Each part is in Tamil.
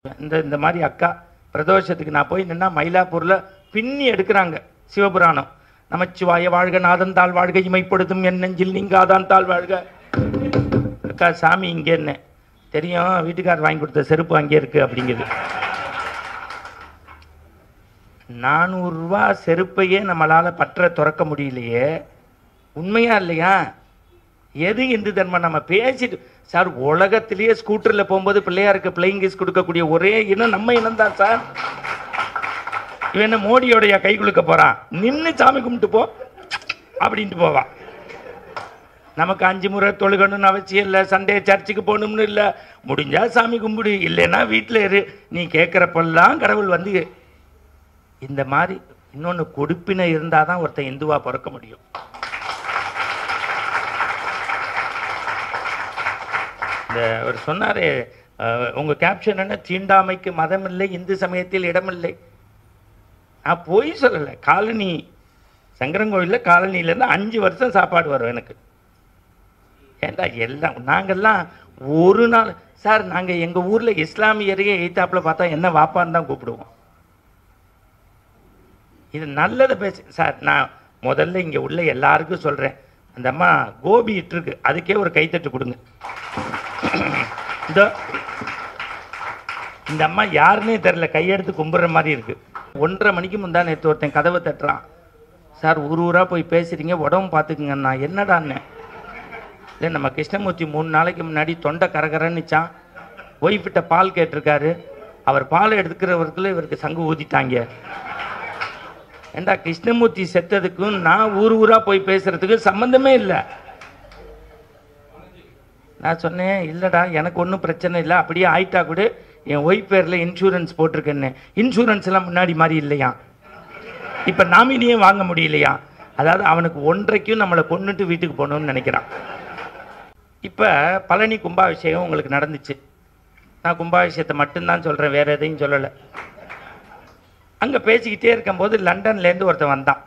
இந்த மாதிரி அக்கா பிரதோஷத்துக்கு நான் போய் நின்னா மயிலாப்பூர்ல பின்னி எடுக்கிறாங்க சிவபுராணம். நமச்சிவாய வாழ்க, நாதன் தாழ் வாழ்க, இமைப்படுத்தும் என் நெஞ்சில் நீங்காதான் தாழ் வாழ்க. அக்கா சாமி இங்கே என்ன தெரியும், வீட்டுக்காரர் வாங்கி கொடுத்த செருப்பு அங்கே இருக்கு அப்படிங்குது. 400 ரூபா செருப்பையே நம்மளால பற்ற துறக்க முடியலையே, உண்மையா இல்லையா? எது இந்து தர்மம்? நம்ம பேசிட்டு சார், உலகத்திலேயே ஸ்கூட்டரில் போகும்போது பிள்ளையாருக்கு பிள்ளைங் கிஸ் கொடுக்கக்கூடிய ஒரே இனம் நம்ம இனம் தான் சார். இவன் என்ன மோடியோடைய கை குலுக்க போறான்? நின்று சாமி கும்பிட்டு போ அப்படின்ட்டு போவான். நமக்கு 5 முறை தொழுகணும்னு அவசியம் இல்லை, சண்டே சர்ச்சுக்கு போகணும்னு இல்லை, முடிஞ்சா சாமி கும்பிடு, இல்லைன்னா வீட்டில் இரு. நீ கேட்குறப்பெல்லாம் கடவுள் வந்து இந்த மாதிரி இன்னொன்று கொடுப்பினை இருந்தால் தான் ஒருத்தன் இந்துவா பிறக்க முடியும். இந்த அவர் சொன்னார், உங்கள் கேப்ஷன் என்ன, தீண்டாமைக்கு மதம் இல்லை, இந்து சமயத்தில் இடமில்லை. நான் போய் சொல்லலை. காலனி சங்கரங்கோவிலில் காலனியிலேருந்து 5 வருஷம் சாப்பாடு வரும் எனக்கு. ஏண்டா எல்லாம் நாங்கள்லாம் ஒரு நாள் சார், நாங்கள் எங்கள் ஊரில் இஸ்லாமியரையே எய்த்தாப்பில் பார்த்தா என்ன வாப்பான்னு தான் கூப்பிடுவோம். இது நல்லதை பேச சார். நான் முதல்ல இங்கே உள்ள எல்லாருக்கும் சொல்கிறேன், அந்த அம்மா கோபி இட்டுருக்கு, அதுக்கே ஒரு கைத்தட்டு கொடுங்க. இந்த அம்மா யாருன்னே தெரில, கையெடுத்து கும்பிட்ற மாதிரி இருக்கு. 1:30 மணிக்கு முந்தா நேற்று ஒருத்தன் கதவை தட்டுறான். சார் ஊர் ஊராக போய் பேசுகிறீங்க, உடம்பு பார்த்துக்குங்கண்ணா. என்னடான்னு இல்லை, நம்ம கிருஷ்ணமூர்த்தி 3 நாளைக்கு முன்னாடி தொண்டை கரகரன்னுச்சான், ஒய்ஃபிட்ட பால் கேட்டிருக்காரு, அவர் பால் எடுத்துக்கிறவருக்குள்ள இவருக்கு சங்கு ஊதிட்டாங்க. ஏண்டா கிருஷ்ணமூர்த்தி செத்ததுக்கும் நான் ஊர் ஊராக போய் பேசுறதுக்கு சம்மந்தமே இல்லை. நான் சொன்னேன், இல்லைடா எனக்கு ஒன்றும் பிரச்சனை இல்லை, அப்படியே ஆயிட்டா கூட என் ஒய்ஃப் பேரில் இன்சூரன்ஸ் போட்டிருக்கேன்னு. இன்சூரன்ஸ் எல்லாம் முன்னாடி மாதிரி இல்லையா, இப்போ நாமினியே வாங்க முடியலையா? அதாவது அவனுக்கு 1:30க்கும் நம்மளை கொண்டுட்டு வீட்டுக்கு போகணும்னு நினைக்கிறான். இப்போ பழனி கும்பாபிஷேகம் உங்களுக்கு நடந்துச்சு. நான் கும்பாபிஷேகத்தை மட்டும்தான் சொல்கிறேன், வேறு எதையும் சொல்லலை. அங்கே பேசிக்கிட்டே இருக்கும்போது லண்டன்லேருந்து ஒருத்தன் வந்தான்.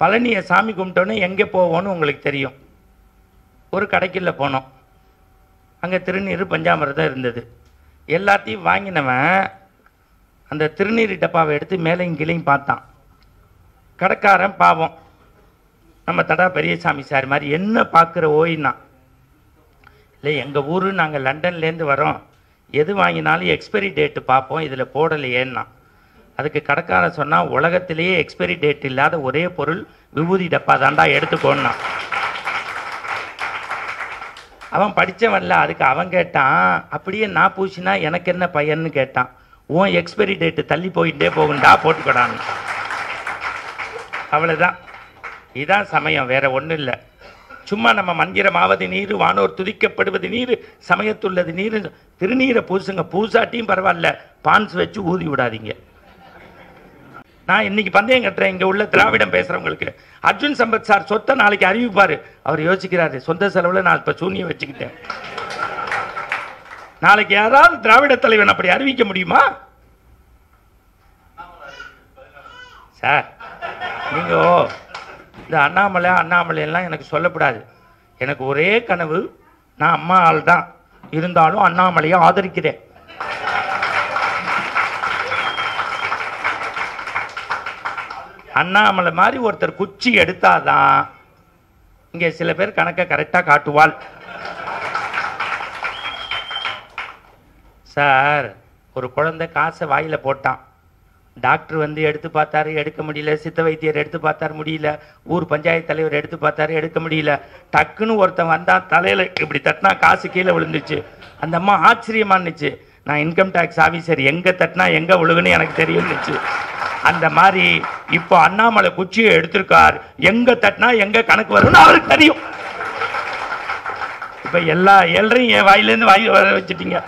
பழனியை சாமி கும்பிட்டோன்னே எங்கே போவோன்னு உங்களுக்கு தெரியும். ஒரு கடைக்குள்ள போனோம், அங்கே திருநீர் பஞ்சாமிர்தம் இருந்தது. எல்லாத்தையும் வாங்கினவன் அந்த திருநீர் டப்பாவை எடுத்து மேலையும் கீழையும் பார்த்தான். கடைக்காரன் பாவம், நம்ம தடா பெரியசாமி சார் மாதிரி, என்ன பார்க்குற ஓய்னா. இல்லை எங்கள் ஊர், நாங்கள் லண்டன்லேருந்து வரோம், எது வாங்கினாலும் எக்ஸ்பைரி டேட்டு பார்ப்போம், இதில் போடலையேன்னா. அதுக்கு கடைக்காரன் சொன்னால், உலகத்திலேயே எக்ஸ்பைரி டேட் இல்லாத ஒரே பொருள் விபூதி டப்பா தாண்டா, எடுத்துக்கோன்னா. அவன் படித்தவன்ல, அதுக்கு அவன் கேட்டான், அப்படியே நான் பூசினா எனக்கு என்ன பையன்னு கேட்டான். உன் எக்ஸ்பைரி டேட்டு தள்ளி போயிட்டே போகுண்டா, போட்டுக்கொடான்னு. அவ்வளோதான், இதுதான் சமயம், வேற ஒன்றும் இல்லை. சும்மா நம்ம மந்திரமாவது நீர், வானோர் துதிக்கப்படுவது நீர், சமயத்துள்ளது நீர். திருநீரை பூசுங்க, பூசாட்டியும் பரவாயில்ல, பான்ஸ் வச்சு ஊதி விடாதீங்க. நான் இன்னைக்கு பந்தயம் கட்டுறேன், இங்கே உள்ள திராவிடம் பேசுகிறவங்களுக்கு. அர்ஜுன் சம்பத் சார் சொத்தை நாளைக்கு அறிவிப்பார். அவர் யோசிக்கிறாரு, சொந்த செலவில் நான் இப்போ சூனியம் வச்சுக்கிட்டேன். நாளைக்கு யாராவது திராவிட தலைவன் அப்படி அறிவிக்க முடியுமா சார்? நீங்கள் இந்த அண்ணாமலையெல்லாம் எனக்கு சொல்லக்கூடாது. எனக்கு ஒரே கனவு, நான் அம்மா ஆள் தான், இருந்தாலும் அண்ணாமலையை ஆதரிக்கிறேன். அண்ணாமலை மாதிரி ஒருத்தர் குச்சி எடுத்தாதான் இங்கே சில பேர் கணக்கை கரெக்டாக காட்டுவாள். சார், ஒரு குழந்தை காசை வாயில் போட்டான், டாக்டர் வந்து எடுத்து பார்த்தாரு, எடுக்க முடியல. சித்த வைத்தியர் எடுத்து பார்த்தாரு, முடியல. ஊர் பஞ்சாயத்து தலைவர் எடுத்து பார்த்தாரு, எடுக்க முடியல. டக்குன்னு ஒருத்தன் வந்தான், தலையில் இப்படி தட்டினா காசு கீழே விழுந்துச்சு. அந்த அம்மா ஆச்சரியமானுச்சு, நான் இன்கம் டேக்ஸ் ஆஃபீஸர், எங்கே தட்டினா எங்கே விழுகுன்னு எனக்கு தெரியும்னுச்சு. அந்த மாதிரி இப்போ அண்ணாமலை குச்சியை எடுத்திருக்கார், எங்கே தட்டினா எங்கே கணக்கு வரும்னு அவருக்கு தெரியும். இப்போ எல்லா ஏழரையும் என் வாயிலேருந்து வாய் வர வச்சுட்டீங்க.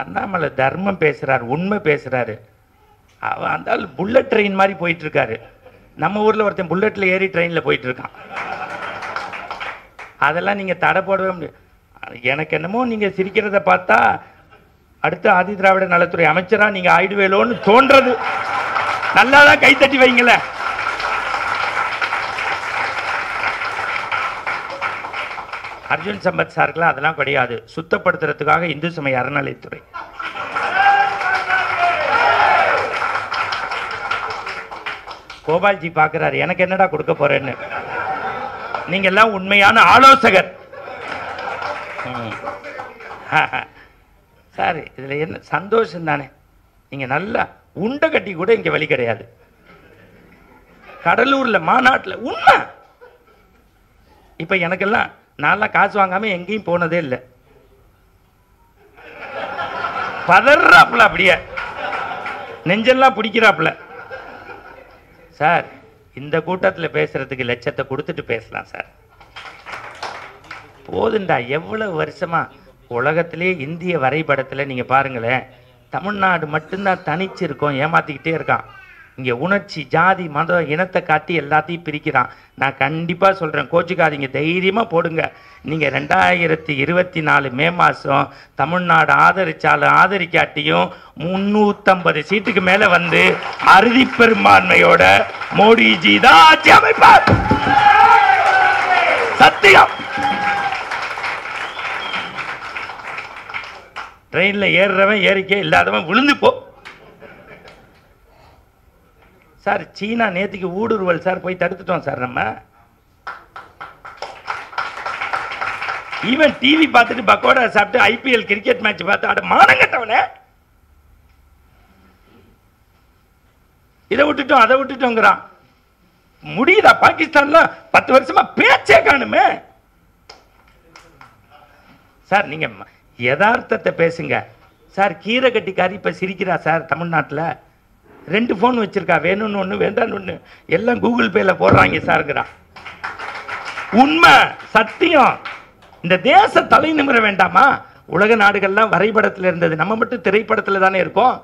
அண்ணாமலை தர்மம் பேசுறாரு, உண்மை பேசுறாரு. அவன் அந்த புல்லட் ட்ரெயின் மாதிரி போயிட்டு இருக்காரு. நம்ம ஊர்ல ஒருத்தன் புல்லட்ல ஏறி ட்ரெயின்ல போயிட்டு இருக்கான். அதெல்லாம் நீங்க தடை போடவே முடியாது. எனக்கு என்னமோ நீங்க சிரிக்கிறத பார்த்தா அடுத்த ஆதி திராவிட நலத்துறை அமைச்சரா நீங்க ஆயிடுவேலோன்னு தோன்றது. நல்லாதான் கைத்தட்டி வைங்களேன். அர்ஜுன் சம்பத் சாருக்குலாம் அதெல்லாம் கிடையாது. சுத்தப்படுத்துறதுக்காக இந்து சமய அறநிலைத்துறை. கோபால்ஜி பார்க்குறாரு, எனக்கு என்னடா கொடுக்க போறேன்னு. நீங்க எல்லாம் உண்மையான ஆலோசகர் சார். இதுல என்ன சந்தோஷம் தானே. நீங்க நல்லா உண்டை கட்டி கூட இங்க வழி கிடையாது. கடலூர்ல மாநாட்டில் உண்மை. இப்ப எனக்கெல்லாம் நான்லாம் காசு வாங்காம எங்கேயும் போனதே இல்லை. பதறாப்புல, அப்படியே நெஞ்செல்லாம் பிடிக்கிறாப்புல. சார் இந்த கூட்டத்தில் பேசுறதுக்கு லட்சத்தை கொடுத்துட்டு பேசலாம் சார். போதுண்டா. எவ்வளவு வருஷமா உலகத்திலே இந்திய வரைபடத்தில் நீங்க பாருங்களேன், தமிழ்நாடு மட்டும்தான் தனிச்சு இருக்கோம், ஏமாத்திக்கிட்டே இருக்கான். இங்கே உணர்ச்சி, ஜாதி, மதம், இனத்தை காட்டி எல்லாத்தையும் பிரிக்கிறான். நான் கண்டிப்பாக சொல்கிறேன், கோச்சுக்காதீங்க, தைரியமாக போடுங்க. நீங்கள் 2024 மே மாதம் தமிழ்நாடு ஆதரிச்சாலும் ஆதரிக்காட்டியும் 350 சீட்டுக்கு மேலே வந்து அறுதி பெரும்பான்மையோட மோடிஜி தான் ஆட்சி அமைப்பார். சத்தியம். ட்ரெயினில் ஏறுறவன் ஏறிக்கே இல்லாதவன் விழுந்து போ. சார் சீனா நேற்றுக்கு ஊடுருவல் சார், போய் தடுத்துட்டோம் சார். நம்ம ஈவன் டிவி பார்த்துட்டு பக்கோடா சாப்பிட்டு ஐபிஎல் கிரிக்கெட் மேட்ச் பார்த்து அட மானங்கட்டவனே, இதை விட்டுட்டோம் அதை விட்டுட்டோங்கிறான். முடியுதா? பாகிஸ்தான்ல 10 வருஷமா பேச்சே காணுமே. சார் நீங்க யதார்த்தத்தை பேசுங்க சார். கீரை கட்டிக்காரி இப்ப சிரிக்கிறா சார். தமிழ்நாட்டில் 2 ஃபோன் வச்சிருக்கா, வேணும்னு ஒன்று வேண்டான்னு ஒன்று, எல்லாம் கூகுள் பேல போடுறாங்க சார்ங்கிறான். உண்மை, சத்தியம். இந்த தேச தலை நிமிர வேண்டாமா? உலக நாடுகள்லாம் வரைபடத்தில் இருந்தது, நம்ம மட்டும் திரைப்படத்தில் தானே இருக்கோம்.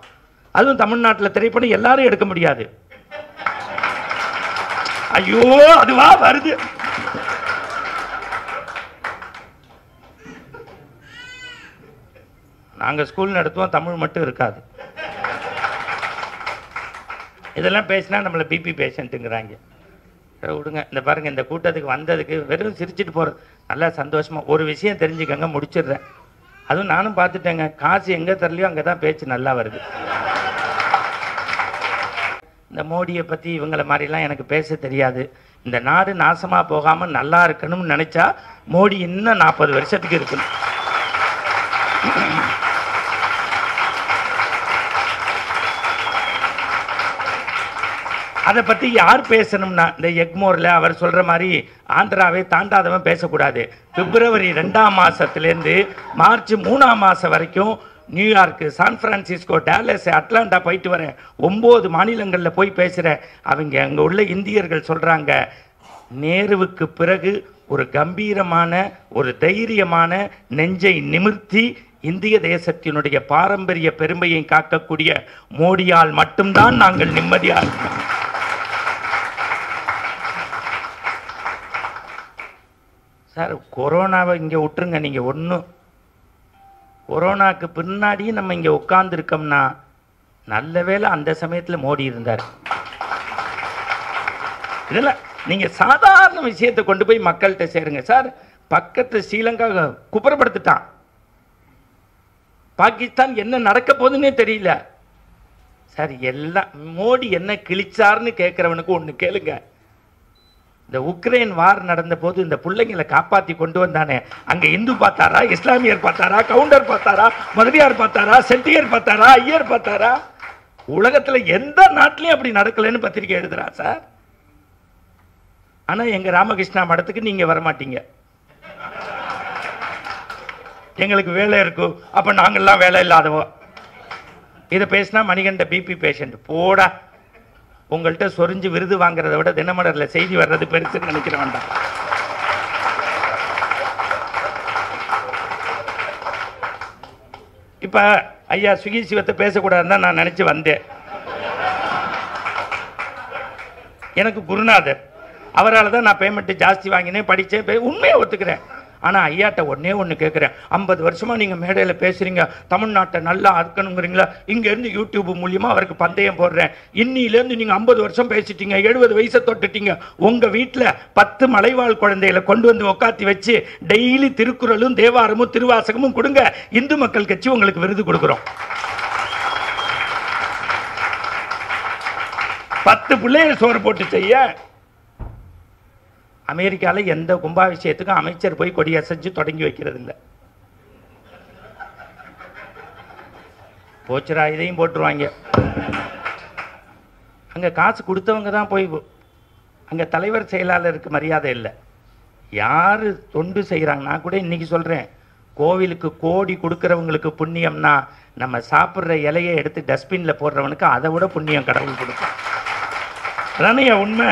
அதுவும் தமிழ்நாட்டில் திரைப்படம் எல்லாரும் எடுக்க முடியாது. ஐயோ அதுவா வருது. நாங்கள் ஸ்கூல் நடத்துவோம், தமிழ் மட்டும் இருக்காது. இதெல்லாம் பேசினா நம்மளை பிபி பேஷண்ட்டுங்கிறாங்க. விடுங்க. இந்த பாருங்க, இந்த கூட்டத்துக்கு வந்ததுக்கு வெறும் சிரிச்சுட்டு போகிறது நல்லா சந்தோஷமாக. ஒரு விஷயம் தெரிஞ்சுக்கங்க, முடிச்சிடுறேன். அதுவும் நானும் பார்த்துட்டேங்க, காசு எங்கே தரலையோ அங்கே தான் பேச்சு நல்லா வருது. இந்த மோடியை பற்றி இவங்களை மாதிரிலாம் எனக்கு பேச தெரியாது. இந்த நாடு நாசமாக போகாமல் நல்லா இருக்கணும்னு நினச்சா மோடி இன்னும் 40 வருஷத்துக்கு இருக்கணும். அதை பற்றி யார் பேசணும்னா, இந்த எக்மோரில் அவர் சொல்கிற மாதிரி ஆந்திராவை தாண்டாதவன் பேசக்கூடாது. பிப்ரவரி 2ஆம் மாதத்துலேருந்து மார்ச் 3ஆம் மாதம் வரைக்கும் நியூயார்க்கு, சான் பிரான்சிஸ்கோ, டாலஸ், அட்லாண்டா போயிட்டு வரேன். 9 மாநிலங்களில் போய் பேசுகிறேன். அவங்க அங்கே உள்ள இந்தியர்கள் சொல்கிறாங்க, நேருவுக்கு பிறகு ஒரு கம்பீரமான, ஒரு தைரியமான, நெஞ்சை நிமிர்த்தி இந்திய தேசத்தினுடைய பாரம்பரிய பெருமையை காக்கக்கூடிய மோடியால் மட்டும்தான் நாங்கள் நிம்மதியாக இருக்கோம். சார் கொரோனாவை இங்கே விட்டுருங்க. நீங்கள் ஒன்றும் கொரோனாக்கு பின்னாடியும் நம்ம இங்கே உட்கார்ந்துருக்கோம்னா நல்ல வேளை அந்த சமயத்தில் மோடி இருந்தார். இதெல்லாம் நீங்கள் சாதாரண விஷயத்தை கொண்டு போய் மக்கள்கிட்ட சேருங்க சார். பக்கத்து ஸ்ரீலங்கா குப்புறப்படுத்திட்டான். பாகிஸ்தான் என்ன நடக்க போகுதுன்னே தெரியல சார். எல்லாம் மோடி என்ன கிழிச்சார்னு கேட்குறவனுக்கு ஒன்று கேளுங்க. இந்த உக்ரைன் வார் நடந்த போது இந்த பிள்ளைங்களை காப்பாற்றி கொண்டு வந்தானே, அங்கே இந்து பார்த்தாரா, இஸ்லாமியர் பார்த்தாரா, கவுண்டர் பார்த்தாரா, மதுரையார் பார்த்தாரா, செட்டியர் பார்த்தாரா, ஐயர் பார்த்தாரா? உலகத்தில் எந்த நாட்டிலையும் அப்படி நடக்கலைன்னு பத்திரிக்கை எழுதுறா சார். ஆனால் எங்கள் ராமகிருஷ்ணா மடத்துக்கு நீங்கள் வரமாட்டீங்க. எங்களுக்கு வேலை இருக்கும், அப்போ நாங்கள்லாம் வேலை இல்லாதவோ. இதை பேசினா மணிகண்ட பிபி பேஷண்ட் போடா. உங்கள்கிட்ட சொரிஞ்சு விருது வாங்குறத விட தினமலரில் செய்தி வர்றது பெருசுன்னு நினைக்கிற வேண்டாம். இப்போ ஐயா சுகி சிவத்தை பேசக்கூடாதுன்னு தான் நான் நினச்சி வந்தேன். எனக்கு குருநாதர், அவரால் தான் நான் பேமெண்ட்டு ஜாஸ்தி வாங்கினேன், படித்தேன், உண்மையை ஒத்துக்கிறேன். ஆனால் ஐயாட்ட ஒன்று கேட்குறேன், 50 வருஷமாக நீங்கள் மேடையில் பேசுகிறீங்க, தமிழ்நாட்டை நல்லா ஆக்கணுங்கிறீங்களா? இங்கேருந்து யூடியூப் மூலியமாக அவருக்கு பந்தயம் போடுறேன். இன்னிலேருந்து நீங்கள் 50 வருஷம் பேசிட்டீங்க, 70 வயசை தொட்டுட்டீங்க. உங்கள் வீட்டில் 10 மலைவாழ் குழந்தைகளை கொண்டு வந்து உட்காத்தி வச்சு டெய்லி திருக்குறளும் தேவாரமும் திருவாசகமும் கொடுங்க, இந்து மக்கள் கட்சி உங்களுக்கு விருது கொடுக்குறோம். 10 பிள்ளைகள் சோறு போட்டு செய்ய. அமெரிக்காவில் எந்த கும்பாபிஷேகத்துக்கும் அமைச்சர் போய் கொடி அசைஞ்சு தொடங்கி வைக்கிறது இல்லை. போச்சுரா, இதையும் போட்டுருவாங்க. அங்கே காசு கொடுத்தவங்க தான் போய், அங்கே தலைவர் செயலாளருக்கு மரியாதை இல்லை. யார் தொண்டு செய்கிறாங்க? நான் கூட இன்னைக்கு சொல்கிறேன், கோவிலுக்கு கோடி கொடுக்குறவங்களுக்கு புண்ணியம்னா நம்ம சாப்பிட்ற இலையை எடுத்து டஸ்ட்பினில் போடுறவனுக்கு அதை விட புண்ணியம் கடவுள் கொடுக்கும். அதானே உண்மை.